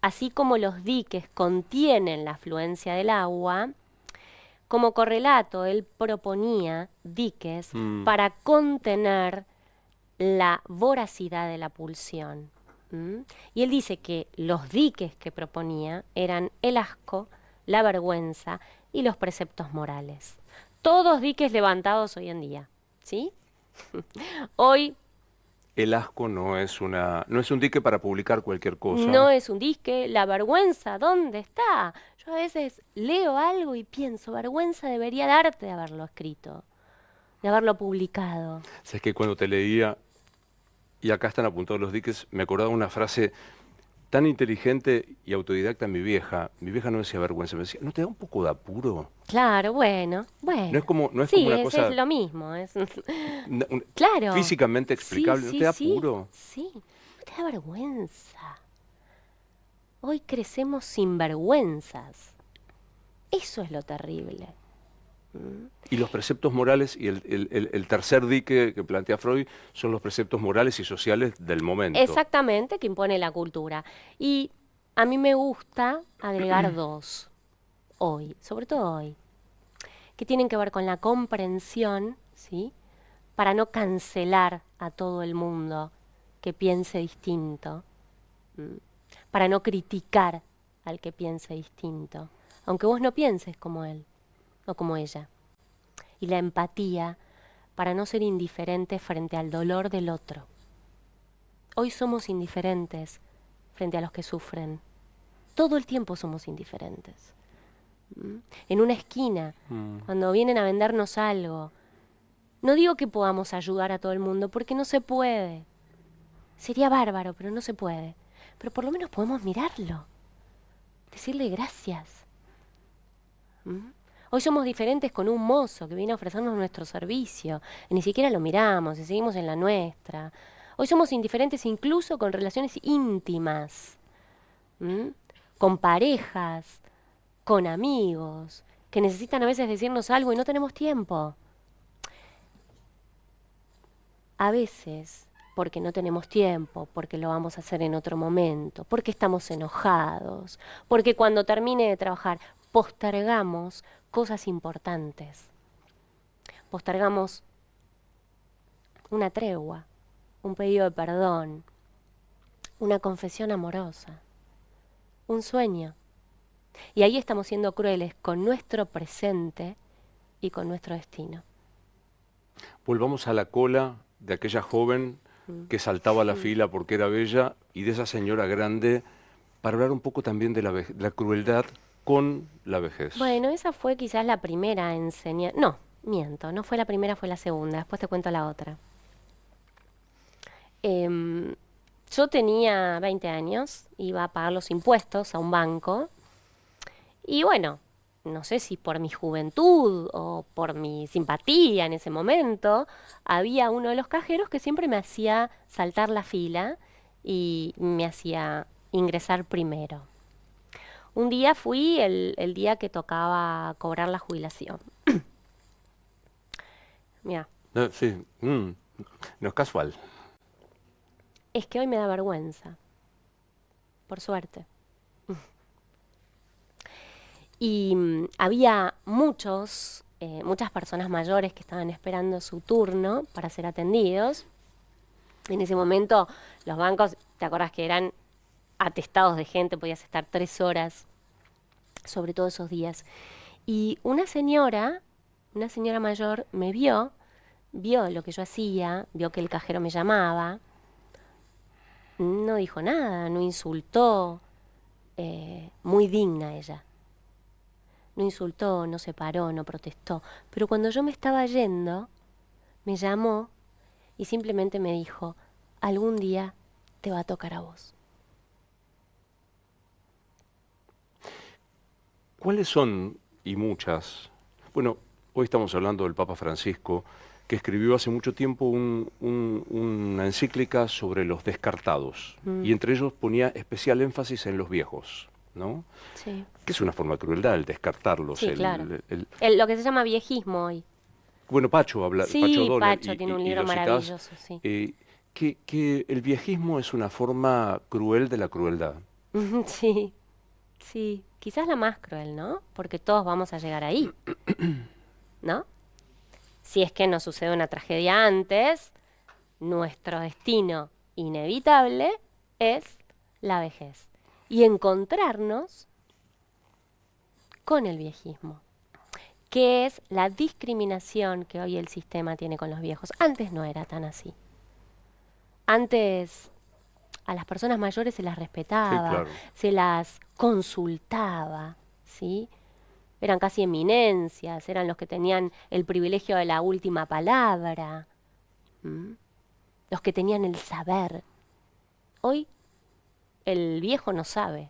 así como los diques contienen la afluencia del agua, como correlato él proponía diques para contener la voracidad de la pulsión. Y él dice que los diques que proponía eran el asco, la vergüenza y los preceptos morales. Todos diques levantados hoy en día, ¿sí? Hoy El asco no es un dique para publicar cualquier cosa. no es un dique, la vergüenza, ¿dónde está? Yo a veces leo algo y pienso, vergüenza debería darte de haberlo escrito, de haberlo publicado. Sabes que cuando te leía, y acá están apuntados los diques, me acordaba una frase tan inteligente y autodidacta mi vieja no decía vergüenza, me decía, ¿no te da un poco de apuro? Claro, bueno, No bueno. es como, no es como Sí, una es cosa lo mismo. Claro. físicamente Sí, explicable, ¿no te sí, da sí, apuro? sí. No te da vergüenza. Hoy crecemos sin vergüenzas. Eso es lo terrible. ¿Mm? Y los preceptos morales y el tercer dique que plantea Freud son los preceptos morales y sociales del momento. Exactamente, que impone la cultura. Y a mí me gusta agregar dos hoy, sobre todo hoy, que tienen que ver con la comprensión, ¿sí? Para no cancelar a todo el mundo que piense distinto, ¿m? Para no criticar al que piense distinto, aunque vos no pienses como él o como ella. Y la empatía para no ser indiferente frente al dolor del otro. Hoy somos indiferentes frente a los que sufren. Todo el tiempo somos indiferentes. ¿M? En una esquina, cuando vienen a vendernos algo, no digo que podamos ayudar a todo el mundo, porque no se puede. Sería bárbaro, pero no se puede. Pero por lo menos podemos mirarlo, decirle gracias. ¿Mm? Hoy somos diferentes con un mozo que viene a ofrecernos nuestro servicio, y ni siquiera lo miramos y seguimos en la nuestra. Hoy somos indiferentes incluso con relaciones íntimas, ¿Mm? Con parejas, con amigos, que necesitan a veces decirnos algo y no tenemos tiempo. A veces, porque no tenemos tiempo, porque lo vamos a hacer en otro momento, porque estamos enojados, porque cuando termine de trabajar postergamos cosas importantes. Postergamos una tregua, un pedido de perdón, una confesión amorosa, un sueño. Y ahí estamos siendo crueles con nuestro presente y con nuestro destino. Volvamos a la cola de aquella joven que saltaba la fila porque era bella y de esa señora grande para hablar un poco también de la crueldad con la vejez. Bueno, esa fue quizás la primera enseñanza. No, miento, no fue la primera, fue la segunda. Después te cuento la otra. Em, yo tenía 20 años, iba a pagar los impuestos a un banco y bueno, no sé si por mi juventud o por mi simpatía en ese momento, había uno de los cajeros que siempre me hacía saltar la fila y me hacía ingresar primero. Un día fui el día que tocaba cobrar la jubilación. Mira, Sí, no es casual. es que hoy me da vergüenza, por suerte. Y había muchas personas mayores que estaban esperando su turno para ser atendidos. En ese momento los bancos, ¿te acordás que eran atestados de gente? Podías estar 3 horas, sobre todo esos días. Y una señora mayor, me vio lo que yo hacía, vio que el cajero me llamaba, no dijo nada, no insultó, muy digna ella. No insultó, no se paró, no protestó. Pero cuando yo me estaba yendo, me llamó y simplemente me dijo, algún día te va a tocar a vos. ¿Cuáles son, y muchas, bueno, hoy estamos hablando del Papa Francisco, que escribió hace mucho tiempo una encíclica sobre los descartados, y entre ellos ponía especial énfasis en los viejos, ¿no? Sí, Que es una forma de crueldad el descartarlos. sí, claro. Lo que se llama viejismo hoy. Bueno, Pacho habla, Pacho Sí, Donald, Pacho tiene un y libro lo citás, maravilloso, sí. que el viejismo es una forma cruel de la crueldad. Sí, sí. Quizás la más cruel, ¿no? Porque todos vamos a llegar ahí, ¿no? Si es que nos sucede una tragedia antes, nuestro destino inevitable es la vejez. Y encontrarnos con el viejismo, que es la discriminación que hoy el sistema tiene con los viejos. Antes no era tan así. Antes a las personas mayores se las Sí, respetaba, claro. se las consultaba, ¿sí? Eran casi eminencias, eran los que tenían el privilegio de la última palabra, ¿m? Los que tenían el saber. Hoy El viejo no sabe,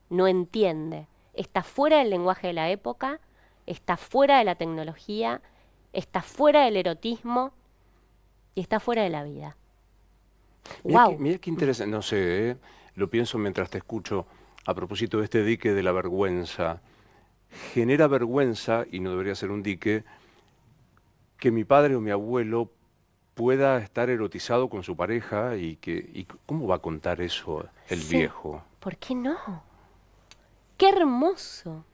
no entiende, está fuera del lenguaje de la época, está fuera de la tecnología, está fuera del erotismo y está fuera de la vida. ¡Wow! Mira qué interesante, no sé, lo pienso mientras te escucho a propósito de este dique de la vergüenza. Genera vergüenza, y no debería ser un dique, que mi padre o mi abuelo pueda estar erotizado con su pareja y ¿cómo va a contar eso el Sí, viejo? ¿por qué no? Qué hermoso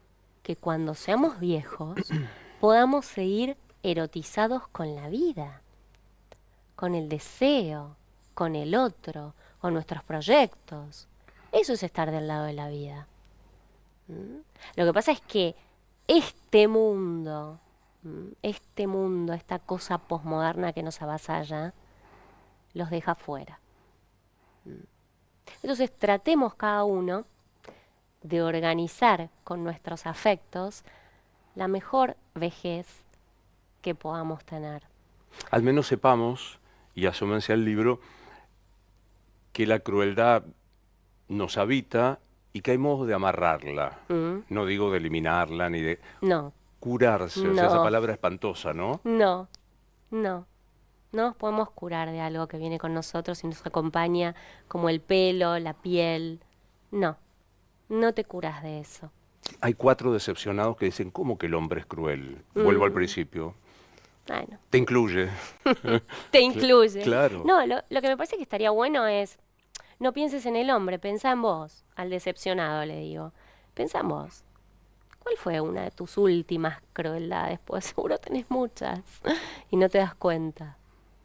que cuando seamos viejos podamos seguir erotizados con la vida, con el deseo, con el otro, con nuestros proyectos. Eso es estar del lado de la vida. ¿Mm? Lo que pasa es que este mundo, esta cosa posmoderna que nos avasalla, los deja fuera. Entonces tratemos cada uno de organizar con nuestros afectos la mejor vejez que podamos tener. Al menos sepamos, y asómense al libro, que la crueldad nos habita y que hay modos de amarrarla. ¿Mm? No digo de eliminarla ni de No, curarse, o sea, esa no, palabra espantosa, ¿no? no, no. No nos podemos curar de algo que viene con nosotros y nos acompaña como el pelo, la piel. No, no te curas de eso. Hay 4 decepcionados que dicen, ¿cómo que el hombre es cruel? Vuelvo al principio. Bueno, Te incluye. te incluye. Claro. No, lo que me parece que estaría bueno es, no pienses en el hombre, pensá en vos. Al decepcionado le digo, pensá en vos. ¿Cuál fue una de tus últimas crueldades? Pues seguro tenés muchas y no te das cuenta.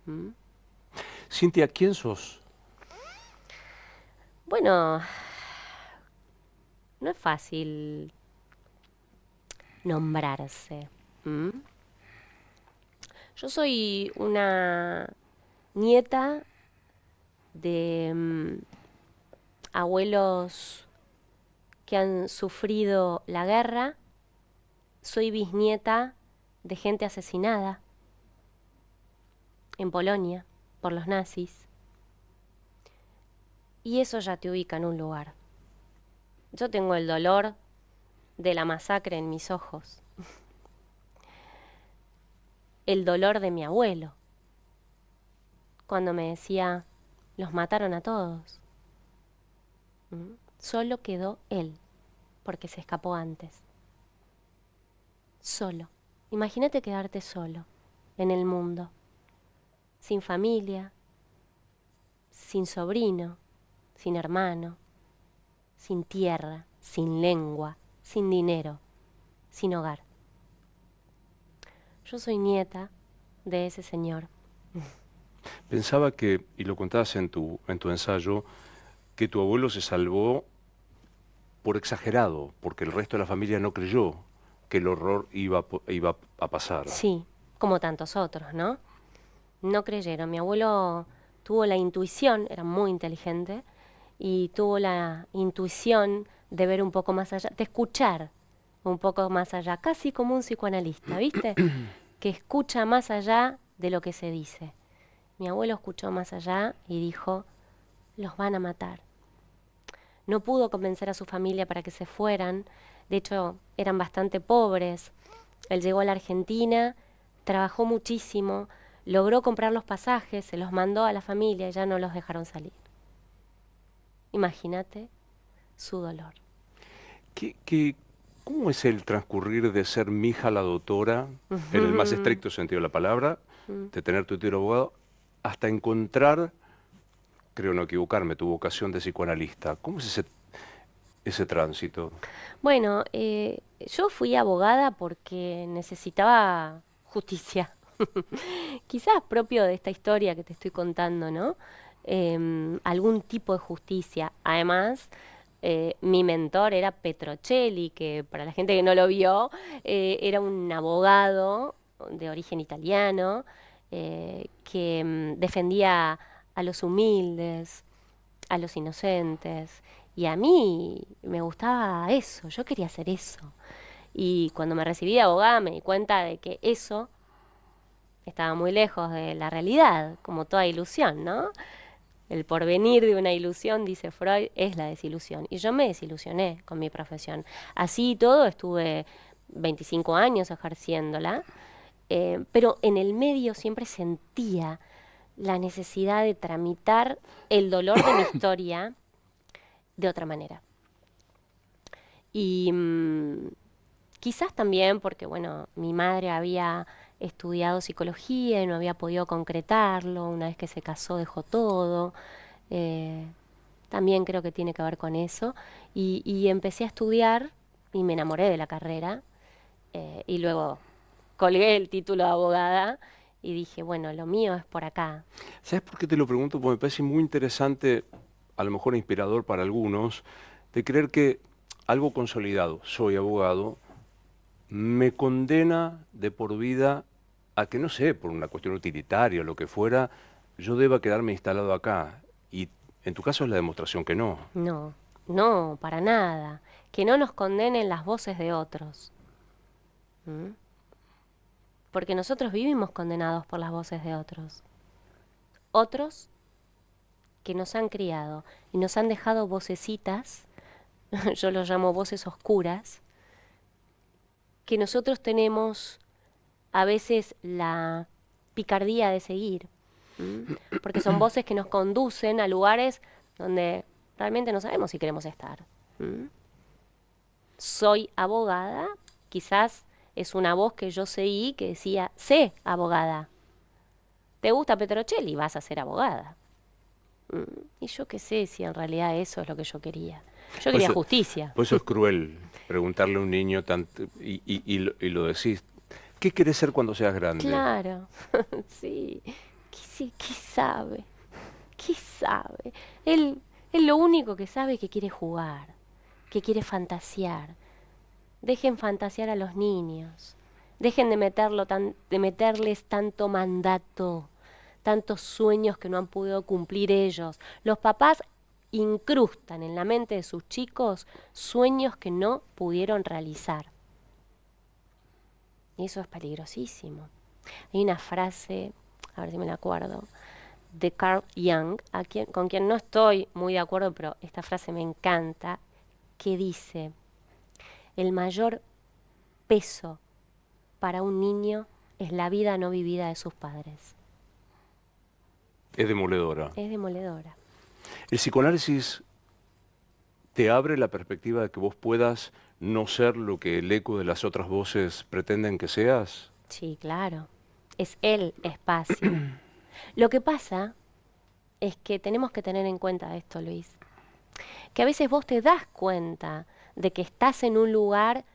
¿Mm? Cintia, ¿quién sos? Bueno, no es fácil nombrarse. ¿Mm? Yo soy una nieta de abuelos que han sufrido la guerra. Soy bisnieta de gente asesinada en Polonia por los nazis. Y eso ya te ubica en un lugar. Yo tengo el dolor de la masacre en mis ojos. El dolor de mi abuelo, cuando me decía, los mataron a todos. Solo quedó él, porque se escapó antes. Solo. Imagínate quedarte solo en el mundo, sin familia, sin sobrino, sin hermano, sin tierra, sin lengua, sin dinero, sin hogar. Yo soy nieta de ese señor. Pensaba que, y lo contabas en tu ensayo, que tu abuelo se salvó por exagerado, porque el resto de la familia no creyó que el horror iba a pasar. Sí, como tantos otros, ¿no? No creyeron. Mi abuelo tuvo la intuición, era muy inteligente, y tuvo la intuición de ver un poco más allá, de escuchar un poco más allá, casi como un psicoanalista, ¿viste? Que escucha más allá de lo que se dice. Mi abuelo escuchó más allá y dijo, los van a matar. No pudo convencer a su familia para que se fueran, de hecho eran bastante pobres. Él llegó a la Argentina, trabajó muchísimo, logró comprar los pasajes, se los mandó a la familia y ya no los dejaron salir. Imagínate su dolor. ¿Cómo es el transcurrir de ser mi hija la doctora, en el más estricto sentido de la palabra, de tener tu título de abogado, hasta encontrar, creo no equivocarme, tu vocación de psicoanalista? ¿Cómo es ese tránsito? Bueno, yo fui abogada porque necesitaba justicia. Quizás propio de esta historia que te estoy contando, ¿no? Algún tipo de justicia. Además, mi mentor era Petrocelli, que para la gente que no lo vio, era un abogado de origen italiano que defendía a los humildes, a los inocentes. Y a mí me gustaba eso, yo quería hacer eso. Y cuando me recibí de abogada me di cuenta de que eso estaba muy lejos de la realidad, como toda ilusión, ¿no? El porvenir de una ilusión, dice Freud, es la desilusión. Y yo me desilusioné con mi profesión. Así y todo, estuve 25 años ejerciéndola, pero en el medio siempre sentía la necesidad de tramitar el dolor de mi historia de otra manera. Y quizás también porque, bueno, mi madre había estudiado psicología y no había podido concretarlo, una vez que se casó dejó todo, eh, también creo que tiene que ver con eso, y empecé a estudiar y me enamoré de la carrera, y luego colgué el título de abogada y dije, bueno, lo mío es por acá. ¿Sabes por qué te lo pregunto? Porque me parece muy interesante, a lo mejor inspirador para algunos, de creer que algo consolidado, soy abogado, me condena de por vida a que, no sé, por una cuestión utilitaria o lo que fuera, yo deba quedarme instalado acá. Y en tu caso es la demostración que no. No, no, para nada. Que no nos condenen las voces de otros. ¿Mm? Porque nosotros vivimos condenados por las voces de otros. Otros que nos han criado y nos han dejado vocecitas, yo los llamo voces oscuras, que nosotros tenemos a veces la picardía de seguir. ¿Mm? Porque son voces que nos conducen a lugares donde realmente no sabemos si queremos estar. ¿Mm? Soy abogada, quizás es una voz que yo seguí que decía, sé abogada. ¿Te gusta Petrocelli? Vas a ser abogada. Y yo qué sé si en realidad eso es lo que yo quería. Yo quería justicia. Por eso es cruel preguntarle a un niño tanto, y lo decís. ¿Qué querés ser cuando seas grande? Claro, sí. ¿Qué sabe? ¿Qué sabe? Él lo único que sabe es que quiere jugar, que quiere fantasear. Dejen fantasear a los niños. Dejen de meterles tanto mandato, tantos sueños que no han podido cumplir ellos. Los papás incrustan en la mente de sus chicos sueños que no pudieron realizar. Y eso es peligrosísimo. Hay una frase, a ver si me la acuerdo, de Carl Jung, con quien no estoy muy de acuerdo, pero esta frase me encanta, que dice, el mayor peso para un niño es la vida no vivida de sus padres. Es demoledora. Es demoledora. El psicoanálisis te abre la perspectiva de que vos puedas no ser lo que el eco de las otras voces pretenden que seas. Sí, claro. Es el espacio. Lo que pasa es que tenemos que tener en cuenta esto, Luis, que a veces vos te das cuenta de que estás en un lugar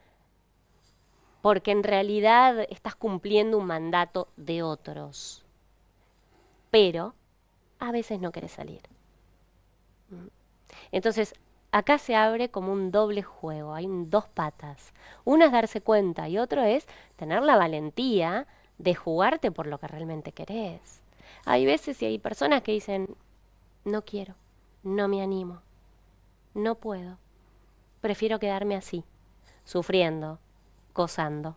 porque en realidad estás cumpliendo un mandato de otros, pero a veces no querés salir. Entonces, acá se abre como un doble juego, hay dos patas. Una es darse cuenta y otro es tener la valentía de jugarte por lo que realmente querés. Hay veces y hay personas que dicen, no quiero, no me animo, no puedo, prefiero quedarme así, sufriendo, gozando.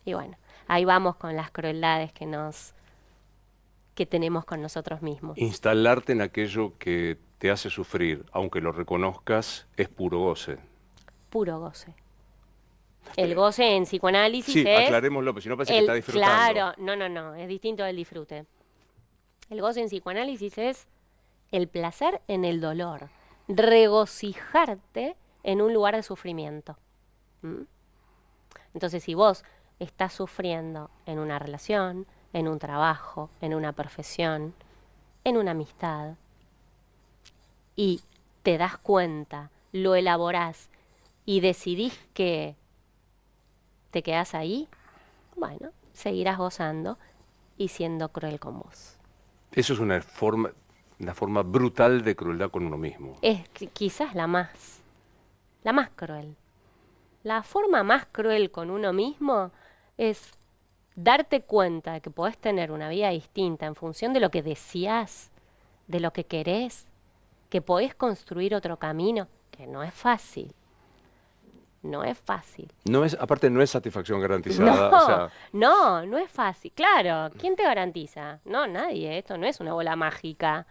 Y bueno, ahí vamos con las crueldades que tenemos con nosotros mismos. Instalarte en aquello que te hace sufrir, aunque lo reconozcas, es puro goce. Puro goce. El goce en psicoanálisis Sí, es... aclarémoslo, porque si no parece que está disfrutando. Claro, no, es distinto del disfrute. El goce en psicoanálisis es el placer en el dolor, regocijarte en un lugar de sufrimiento. ¿Mm? Entonces, si vos estás sufriendo en una relación, en un trabajo, en una profesión, en una amistad, y te das cuenta, lo elaborás y decidís que te quedás ahí, bueno, seguirás gozando y siendo cruel con vos. Eso es una forma brutal de crueldad con uno mismo. Es quizás la más cruel. La forma más cruel con uno mismo es darte cuenta de que podés tener una vida distinta en función de lo que deseás, de lo que querés, que podés construir otro camino, que no es fácil. no es fácil. No es, aparte no es satisfacción garantizada. O sea, No es fácil. Claro, ¿quién te garantiza? No, nadie. Esto no es una bola mágica.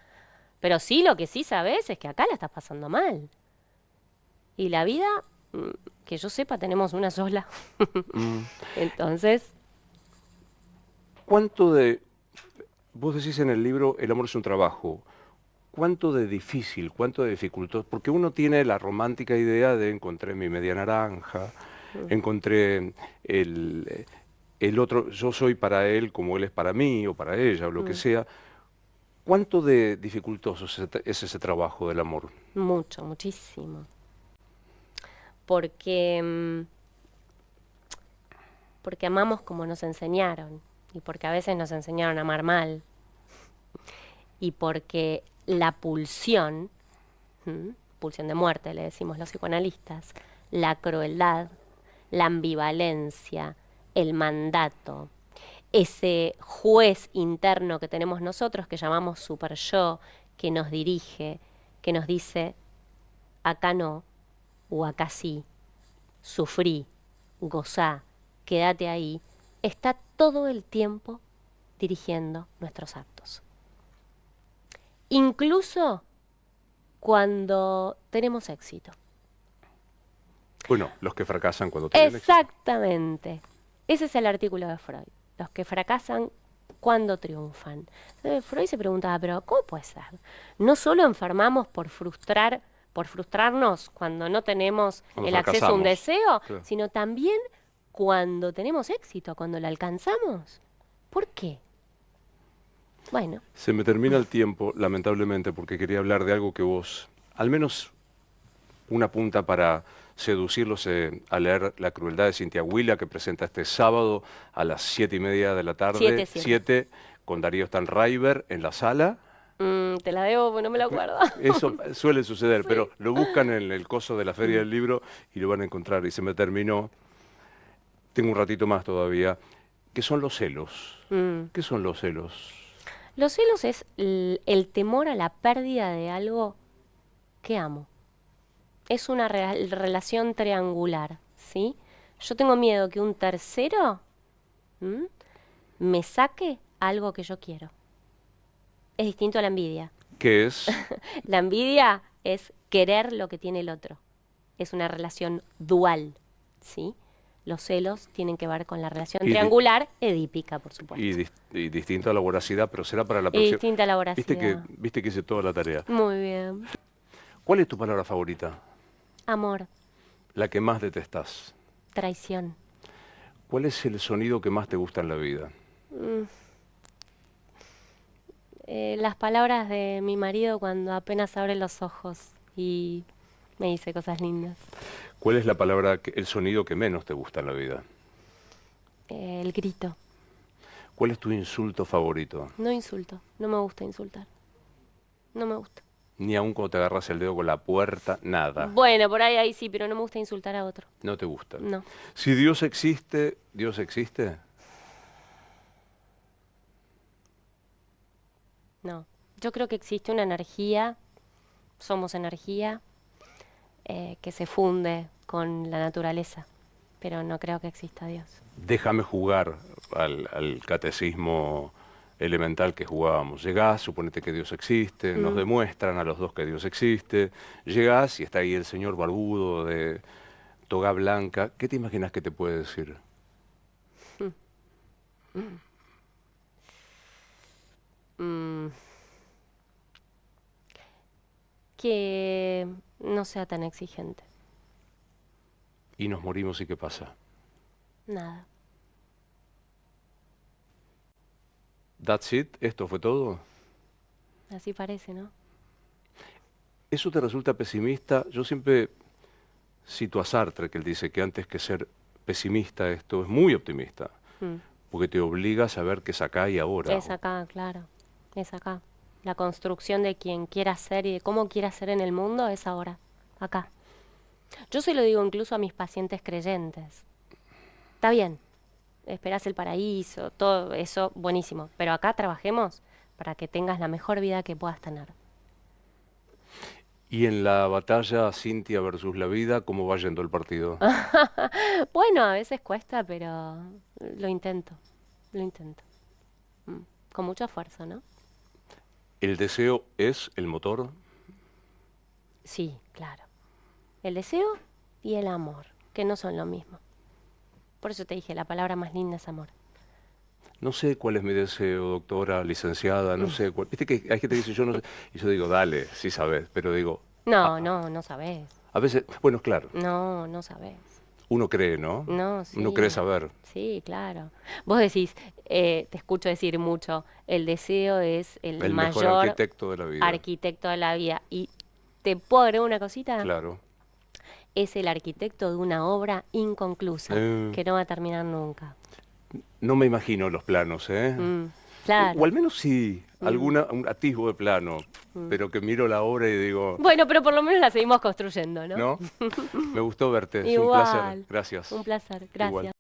Pero sí, lo que sí sabes es que acá la estás pasando mal. Y la vida, mm, que yo sepa, tenemos una sola. mm, Entonces, ¿cuánto de, vos decís en el libro, el amor es un trabajo? ¿Cuánto de difícil, cuánto de dificultoso? Porque uno tiene la romántica idea de encontré mi media naranja, encontré el, el otro, yo soy para él como él es para mí o para ella o lo que mm, sea. ¿Cuánto de dificultoso es ese trabajo del amor? mucho, muchísimo. Porque, porque amamos como nos enseñaron. Y porque a veces nos enseñaron a amar mal. Y porque la pulsión, pulsión de muerte, le decimos los psicoanalistas, la crueldad, la ambivalencia, el mandato, ese juez interno que tenemos nosotros, que llamamos super yo, que nos dirige, que nos dice, acá no, o acá sí, sufrí, gozá, quédate ahí, está todo el tiempo dirigiendo nuestros actos. Incluso cuando tenemos éxito. Bueno, los que fracasan cuando tienen éxito. Exactamente. Ese es el artículo de Freud. Los que fracasan cuando triunfan. Entonces, Freud se preguntaba, pero ¿cómo puede ser? No solo enfermamos por frustrarnos cuando no tenemos Cuando el acceso a un fracasamos. deseo, Claro. sino también cuando tenemos éxito, cuando lo alcanzamos. ¿Por qué? Bueno, Se me termina el tiempo, lamentablemente, porque quería hablar de algo que vos, al menos una punta para seducirlos a leer La crueldad de Cintia Huila, que presenta este sábado a las 7:30 de la tarde, 7. 7, con Darío Stanraiver en la sala. Te la debo, porque no me la acuerdo. Eso suele suceder, Sí. pero lo buscan en el coso de la Feria del Libro y lo van a encontrar. Y se me terminó, tengo un ratito más todavía, ¿qué son los celos? Mm. ¿Qué son los celos? Los celos es el temor a la pérdida de algo que amo. Es una relación triangular, ¿sí? Yo tengo miedo que un tercero ¿m? me saque algo que yo quiero. Es distinto a la envidia. ¿Qué es? La envidia es querer lo que tiene el otro. Es una relación dual, ¿sí? Los celos tienen que ver con la relación Y di- triangular edípica, por supuesto. y distinto a la voracidad, pero será para la Y próxima. distinta a la Viste voracidad. que hice toda la tarea. Muy bien. ¿Cuál es tu palabra favorita? Amor, La que más detestás. traición. ¿Cuál es el sonido que más te gusta en la vida? Las palabras de mi marido cuando apenas abre los ojos y me dice cosas lindas. ¿Cuál es la palabra, el sonido que menos te gusta en la vida? El grito. ¿Cuál es tu insulto favorito? No insulto. No me gusta insultar. No me gusta. Ni aun cuando te agarras el dedo con la puerta, nada. Bueno, por ahí sí, pero no me gusta insultar a otro. No te gusta. No. Si Dios existe, ¿Dios existe? No. Yo creo que existe una energía, somos energía, que se funde con la naturaleza, pero no creo que exista Dios. Déjame jugar al catecismo elemental que jugábamos. Llegás, suponete que Dios existe, nos demuestran a los dos que Dios existe. Llegás y está ahí el señor barbudo de toga blanca. ¿Qué te imaginas que te puede decir? Mm, que no sea tan exigente. Y nos morimos y ¿qué pasa? Nada. That's it, esto fue todo. Así parece, ¿no? ¿Eso te resulta pesimista? Yo siempre cito a Sartre, que él dice que antes que ser pesimista esto es muy optimista, Mm. porque te obliga a saber qué es acá y ahora. Es acá, claro. Es acá. La construcción de quien quiera ser y de cómo quiera ser en el mundo es ahora, acá. Yo se lo digo incluso a mis pacientes creyentes. Está bien, esperás el paraíso, todo eso, buenísimo. Pero acá trabajemos para que tengas la mejor vida que puedas tener. Y en la batalla Cintia versus la vida, ¿cómo va yendo el partido? Bueno, a veces cuesta, pero lo intento, lo intento. Mm, Con mucho esfuerzo, ¿no? ¿El deseo es el motor? Sí, claro. El deseo y el amor, que no son lo mismo. Por eso te dije, la palabra más linda es amor. No sé cuál es mi deseo, doctora, licenciada, no sé cuál. Viste que hay gente que dice yo no sé. Y yo digo, dale, sí sabes, pero digo, No, no, no sabés. a veces, bueno, claro, No, no sabés. uno cree, ¿no? No, Uno cree sí. saber. Sí, claro. Vos decís, te escucho decir mucho, el deseo es el El mejor mayor arquitecto de la vida, arquitecto de la vida. Y te puedo agregar una cosita, claro. es el arquitecto de una obra inconclusa, Eh, que no va a terminar nunca. no me imagino los planos, ¿eh? Mm, O claro. al menos sí, Mm, un atisbo de plano, mm. pero que miro la obra y digo, Bueno, pero por lo menos la seguimos construyendo, ¿no? ¿no? Me gustó verte, es un placer. Igual. Gracias. Un placer. Igual. Gracias.